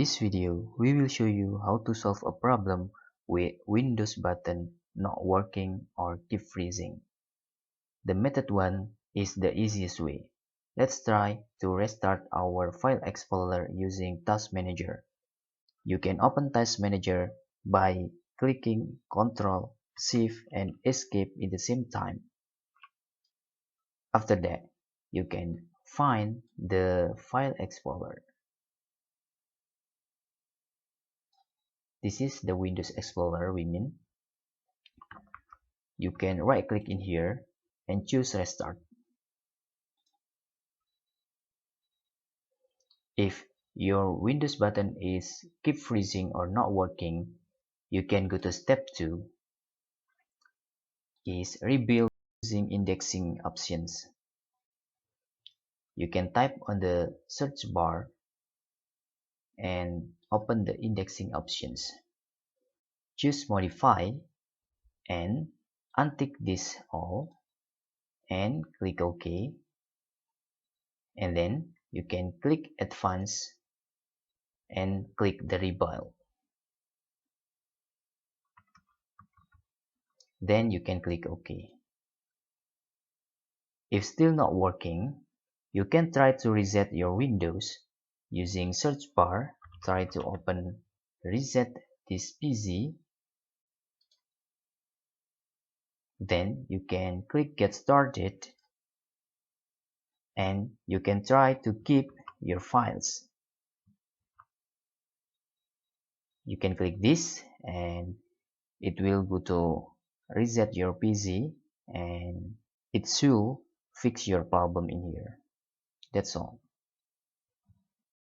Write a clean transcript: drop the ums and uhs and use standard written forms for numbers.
this video, we will show you how to solve a problem with Windows button not working or keep freezing. The method 1 is the easiest way. Let's try to restart our File Explorer using Task Manager. You can open Task Manager by clicking Ctrl, Shift and Escape at the same time. After that, you can find the File Explorer. This is the Windows Explorer we mean. You can right click in here and choose Restart. If your Windows button is keep freezing or not working, you can go to step 2 is rebuild using indexing options. You can type on the search bar and open the indexing options. Choose modify and untick this all and click OK, and then you can click advance and click the rebuild. Then you can click OK. If still not working, you can try to reset your Windows using search bar. Try to open reset this PC. Then you can click get started and you can try to keep your files. You can click this and it will go to reset your PC and it should fix your problem in here. That's all.